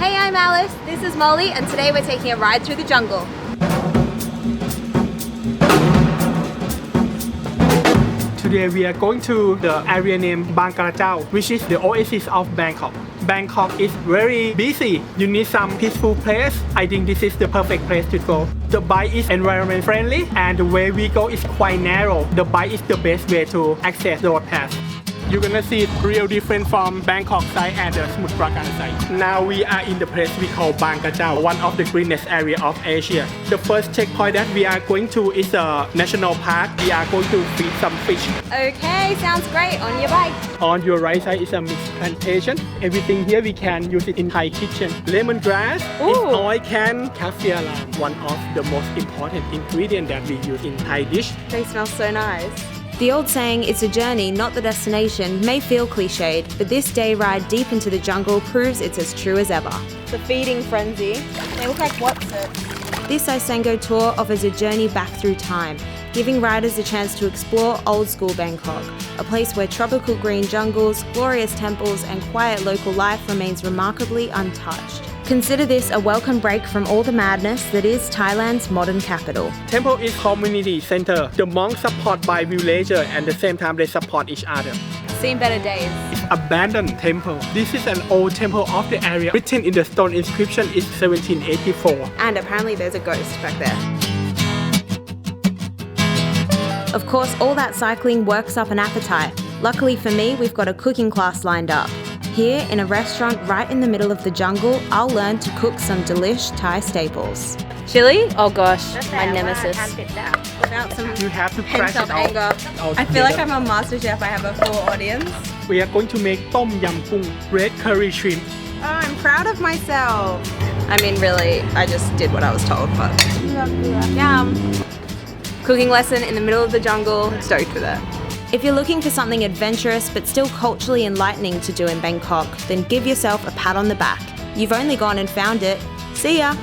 Hey, I'm Alice, this is Molly, and today we're taking a ride through the jungle. Today we are going to the area named Bangkok, which is the oasis of Bangkok. Bangkok is very busy. You need some peaceful place. I think this is the perfect place to go. The bike is environment friendly and the way we go is quite narrow. The bike is the best way to access the road path. You're gonna see it real different from Bangkok side and the Samut Prakan side. Now we are in the place we call Bangkok, one of the greenest area of Asia. The first checkpoint that we are going to is a national park. We are going to feed some fish. Okay, sounds great. On your bike. On your right side is a mixed plantation. Everything here we can use it in Thai kitchen. Lemongrass, oil can, kaffir alam, one of the most important ingredients that we use in Thai dish. They smell so nice. The old saying, "It's a journey, not the destination," may feel cliched, but this day ride deep into the jungle proves it's as true as ever. The feeding frenzy. They look like Watsits. This Isengo tour offers a journey back through time, giving riders a chance to explore old-school Bangkok, a place where tropical green jungles, glorious temples and quiet local life remains remarkably untouched. Consider this a welcome break from all the madness that is Thailand's modern capital. Temple is community center. The monks support by villager and at the same time they support each other. Seen better days. It's abandoned temple. This is an old temple of the area. Written in the stone inscription is 1784. And apparently there's a ghost back there. Of course, all that cycling works up an appetite. Luckily for me, we've got a cooking class lined up. Here, in a restaurant right in the middle of the jungle, I'll learn to cook some delish Thai staples. Chili? Oh gosh, my nemesis. Without some You have to crash pent-up it out. anger. I feel like I'm a master chef. I have a full audience. We are going to make tom yam kung, red curry shrimp. Oh, I'm proud of myself. I mean, really, I just did what I was told, but... Yum. Cooking lesson in the middle of the jungle. Stoked for that. If you're looking for something adventurous but still culturally enlightening to do in Bangkok, then give yourself a pat on the back. You've only gone and found it. See ya!